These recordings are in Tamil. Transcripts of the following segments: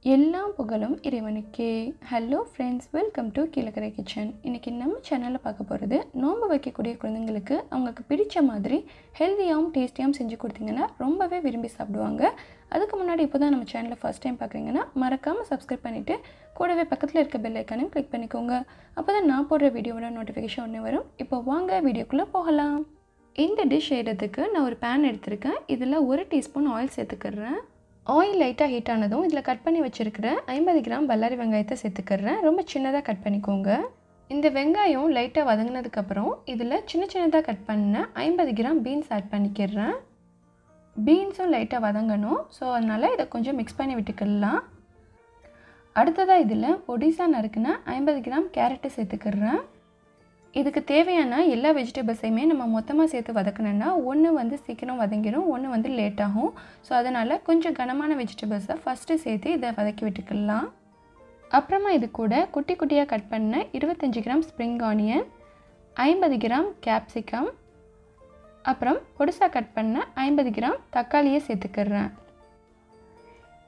எல்லாம் புகழும் இறைவனுக்கே. Hello friends, welcome to Kilakarai kitchen. இன்றைக்கி நம்ம சேனலில் பார்க்க போகிறது, நோன்பு வைக்கக்கூடிய குழந்தைங்களுக்கு அவங்களுக்கு பிடித்த மாதிரி ஹெல்த்தியாகவும் டேஸ்டியாகவும் செஞ்சு கொடுத்தீங்கன்னா ரொம்பவே விரும்பி சாப்பிடுவாங்க. அதுக்கு முன்னாடி இப்போ தான் நம்ம சேனலில் ஃபஸ்ட் டைம் பார்க்குறீங்கன்னா மறக்காமல் சப்ஸ்கிரைப் பண்ணிவிட்டு கூடவே பக்கத்தில் இருக்க பெல் ஐக்கானையும் கிளிக் பண்ணிக்கோங்க. அப்போ தான் நான் போடுற வீடியோவோட நோட்டிஃபிகேஷன் ஒன்று வரும். இப்போ வாங்க வீடியோக்குள்ளே போகலாம். இந்த டிஷ் செய்கிறதுக்கு நான் ஒரு பேன் எடுத்திருக்கேன். இதில் 1 டீஸ்பூன் ஆயில் சேர்த்துக்கிறேன். ஆயில் லைட்டாக ஹீட் ஆனதும் இதில் கட் பண்ணி வச்சுருக்கிற 50 கிராம் பல்லாரி வெங்காயத்தை சேர்த்துக்கிறேன். ரொம்ப சின்னதாக கட் பண்ணிக்கோங்க. இந்த வெங்காயம் லைட்டாக வதங்கினதுக்கப்புறம் இதில் சின்ன சின்னதாக கட் பண்ண 50 கிராம் பீன்ஸ் ஆட் பண்ணிக்கிறேன். பீன்ஸும் லைட்டாக வதங்கணும். ஸோ அதனால் இதை கொஞ்சம் மிக்ஸ் பண்ணி விட்டுக்கலாம். அடுத்ததாக இதில் பொடிசாக நறுக்குன 50 கிராம் கேரட்டை சேர்த்துக்கிறேன். இதுக்கு தேவையான எல்லா வெஜிடபிள்ஸையுமே நம்ம மொத்தமாக சேர்த்து வதக்கணுன்னா ஒன்று வந்து சீக்கிரம் வதங்கிடும், ஒன்று வந்து லேட் ஆகும். ஸோ அதனால் கொஞ்சம் கனமான வெஜிடபிள்ஸை ஃபஸ்ட்டு சேர்த்து இதை வதக்கி விட்டுக்கலாம். அப்புறமா இது கூட குட்டி குட்டியாக கட் பண்ண 25 gram spring onion, 50 gram capsicum, அப்புறம் பொடிசாக கட் பண்ண 50 கிராம் தக்காளியை சேர்த்துக்கிறேன்.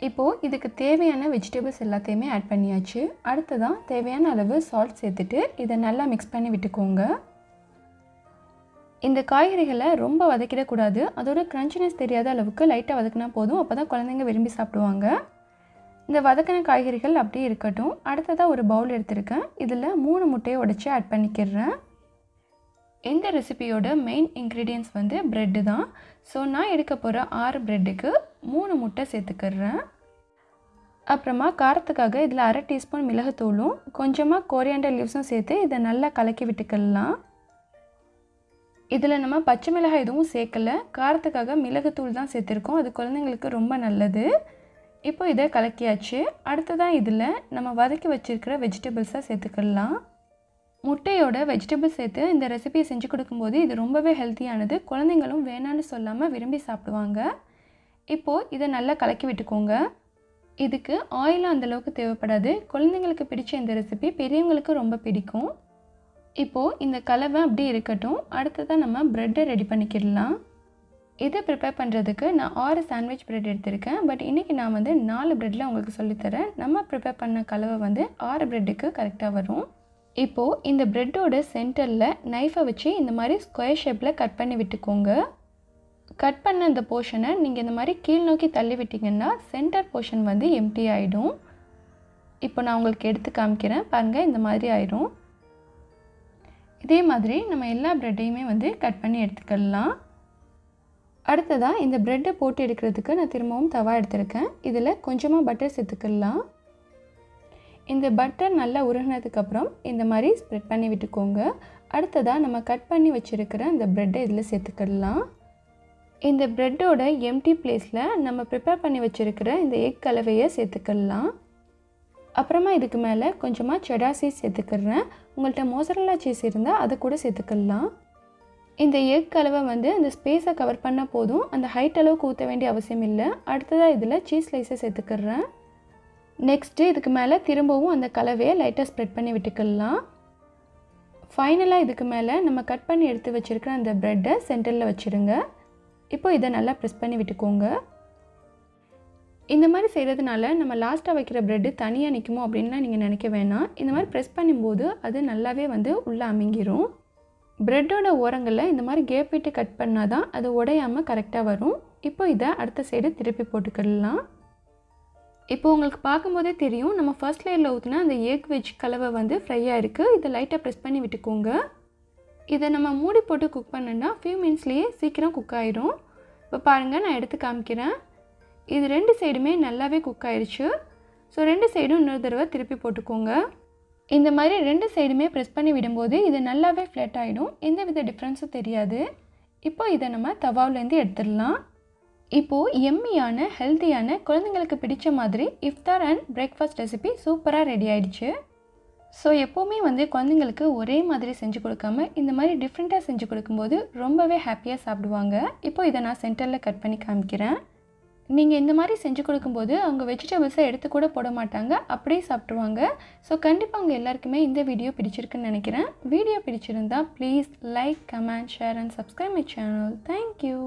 இப்போது இதுக்கு தேவையான வெஜிடபிள்ஸ் எல்லாத்தையுமே ஆட் பண்ணியாச்சு. அடுத்ததான் தேவையான அளவு சால்ட் சேர்த்துட்டு இதை நல்லா மிக்ஸ் பண்ணி விட்டுக்கோங்க. இந்த காய்கறிகளை ரொம்ப வதக்கிடக்கூடாது. அதோட க்ரன்ச்சினஸ் தெரியாத அளவுக்கு லைட்டாக வதக்கினா போதும். அப்போ தான் குழந்தைங்க விரும்பி சாப்பிடுவாங்க. இந்த வதக்கின காய்கறிகள் அப்படியே இருக்கட்டும். அடுத்ததாக ஒரு பவுல் எடுத்திருக்கேன். இதில் 3 முட்டையை உடைச்சி ஆட் பண்ணிக்கிறேன். இந்த ரெசிபியோட மெயின் இன்க்ரீடியன்ட்ஸ் வந்து ப்ரெட்டு தான். ஸோ நான் எடுக்க போகிற 6 ப்ரெட்டுக்கு 3 முட்டை சேர்த்துக்கிறேன். அப்புறமா காரத்துக்காக இதில் 1/2 டீஸ்பூன் மிளகுத்தூளும் கொஞ்சமாக கோரியாண்டர் லீவ்ஸும் சேர்த்து இதை நல்லா கலக்கி விட்டுக்கலாம். இதில் நம்ம பச்சை மிளகாய் எதுவும் சேர்க்கலை. காரத்துக்காக மிளகுத்தூள் தான் சேர்த்துருக்கோம். அது குழந்தைங்களுக்கு ரொம்ப நல்லது. இப்போ இதை கலக்கியாச்சு. அடுத்ததான் இதில் நம்ம வதக்கி வச்சுருக்கிற வெஜிடபிள்ஸை சேர்த்துக்கலாம். முட்டையோட வெஜிடபிள்ஸ் சேர்த்து இந்த ரெசிபியை செஞ்சு கொடுக்கும்போது இது ரொம்பவே ஹெல்த்தியானது. குழந்தைங்களும் வேணான்னு சொல்லாமல் விரும்பி சாப்பிடுவாங்க. இப்போது இதை நல்லா கலக்கி விட்டுக்கோங்க. இதுக்கு ஆயிலும் அந்தளவுக்கு தேவைப்படாது. குழந்தைங்களுக்கு பிடிச்ச இந்த ரெசிபி பெரியவங்களுக்கு ரொம்ப பிடிக்கும். இப்போது இந்த கலவை அப்படி இருக்கட்டும். அடுத்ததாக நம்ம ப்ரெட்டை ரெடி பண்ணிக்கிடலாம். இதை ப்ரிப்பேர் பண்ணுறதுக்கு நான் 6 சாண்ட்விச் ப்ரெட் எடுத்திருக்கேன். பட் இன்றைக்கி நான் வந்து 4 ப்ரெட்டில் உங்களுக்கு சொல்லித்தரேன். நம்ம ப்ரிப்பேர் பண்ண கலவை வந்து 6 ப்ரெட்டுக்கு கரெக்டாக வரும். இப்போது இந்த ப்ரெட்டோட சென்டரில் நைஃபை வச்சு இந்த மாதிரி ஸ்கொயர் ஷேப்பில் கட் பண்ணி விட்டுக்கோங்க. கட் பண்ண இந்த போர்ஷனை நீங்கள் இந்த மாதிரி கீழ் நோக்கி தள்ளி விட்டிங்கன்னா சென்டர் போர்ஷன் வந்து எம்டி ஆகிடும். இப்போ நான் உங்களுக்கு எடுத்து காமிக்கிறேன் பாருங்கள். இந்த மாதிரி ஆயிடும். இதே மாதிரி நம்ம எல்லா ப்ரெட்டையுமே வந்து கட் பண்ணி எடுத்துக்கலாம். அடுத்ததாக இந்த ப்ரெட்டை போட்டு எடுக்கிறதுக்கு நான் திரும்பவும் தவா எடுத்திருக்கேன். இதில் கொஞ்சமாக பட்டர் சேர்த்துக்கலாம். இந்த பட்டர் நல்லா உருகினதுக்கப்புறம் இந்த மாதிரி ஸ்ப்ரெட் பண்ணி விட்டுக்கோங்க. அடுத்ததாக நம்ம கட் பண்ணி வச்சுருக்கிற இந்த ப்ரெட்டை இதில் சேர்த்துக்கலாம். இந்த ப்ரெட்டோட எம்டி பிளேஸில் நம்ம ப்ரிப்பேர் பண்ணி வச்சுருக்கிற இந்த எக் கலவையை சேர்த்துக்கலாம். அப்புறமா இதுக்கு மேலே கொஞ்சமாக செடார் சீஸ் சேர்த்துக்கிறேன். உங்கள்கிட்ட மோசரல்லா சீஸ் இருந்தால் அதை கூட சேர்த்துக்கலாம். இந்த எக் கலவை வந்து அந்த ஸ்பேஸை கவர் பண்ணால் போதும். அந்த ஹைட் அளவுக்கு ஊற்ற வேண்டிய அவசியம் இல்லை. அடுத்ததாக இதில் சீஸ் ஸ்லைஸை சேர்த்துக்கிறேன். நெக்ஸ்ட்டு இதுக்கு மேலே திரும்பவும் அந்த கலவையை லைட்டாக ஸ்ப்ரெட் பண்ணி விட்டுக்கலாம். ஃபைனலாக இதுக்கு மேலே நம்ம கட் பண்ணி எடுத்து வச்சுருக்கிற அந்த ப்ரெட்டை சென்டரில் வச்சுருங்க. இப்போ இதை நல்லா ப்ரெஸ் பண்ணி விட்டுக்கோங்க. இந்த மாதிரி செய்கிறதுனால நம்ம லாஸ்ட்டாக வைக்கிற ப்ரெட்டு தனியாக நிற்குமோ அப்படின்லாம் நீங்கள் நினைக்க வேணாம். இந்த மாதிரி ப்ரெஸ் பண்ணும்போது அது நல்லாவே வந்து உள்ளே அமுங்கிரும். ப்ரெட்டோட ஓரங்களில் இந்த மாதிரி கேப் விட்டு கட் பண்ணால் தான் அது உடையாமல் கரெக்டாக வரும். இப்போ இதை அடுத்த சைடு திருப்பி போட்டுக்கலாம். இப்போ உங்களுக்கு பார்க்கும்போதே தெரியும், நம்ம ஃபர்ஸ்ட் லேயரில் ஊற்றினா அந்த எக் வெஜ் கலவை வந்து ஃப்ரையாக இருக்குது. இதை லைட்டாக ப்ரெஸ் பண்ணி விட்டுக்கோங்க. இதை நம்ம மூடி போட்டு குக் பண்ணோன்னா ஃபியூ மினிட்ஸ்லேயே சீக்கிரம் குக் ஆகிடும். இப்போ பாருங்கள், நான் எடுத்து காமிக்கிறேன். இது 2 சைடுமே நல்லாவே குக் ஆயிடுச்சு. ஸோ 2 சைடும் இன்னொரு தடவை திருப்பி போட்டுக்கோங்க. இந்த மாதிரி 2 சைடுமே ப்ரெஸ் பண்ணி விடும்போது இது நல்லாவே ஃப்ளாட் ஆகிடும். எந்த வித டிஃப்ரென்ஸும் தெரியாது. இப்போ இதை நம்ம தவாவிலேருந்து எடுத்துடலாம். இப்போது எம்மியான ஹெல்த்தியான குழந்தைங்களுக்கு பிடிச்ச மாதிரி இஃப்தார் அண்ட் பிரேக்ஃபாஸ்ட் ரெசிபி சூப்பராக ரெடி ஆகிடுச்சு. ஸோ எப்போவுமே வந்து குழந்தைங்களுக்கு ஒரே மாதிரி செஞ்சு கொடுக்காம இந்த மாதிரி டிஃப்ரெண்ட்டாக செஞ்சு கொடுக்கும்போது ரொம்பவே ஹாப்பியாக சாப்பிடுவாங்க. இப்போ இதை நான் சென்டரில் கட் பண்ணி காமிக்கிறேன். நீங்கள் இந்த மாதிரி செஞ்சு கொடுக்கும்போது அவங்க வெஜிடபிள்ஸை எடுத்து கூட போட மாட்டாங்க, அப்படியே சாப்பிட்ருவாங்க. ஸோ கண்டிப்பாக அவங்க எல்லாருக்குமே இந்த வீடியோ பிடிச்சிருக்குன்னு நினைக்கிறேன். வீடியோ பிடிச்சிருந்தா please like, comment, share and subscribe my channel. Thank you.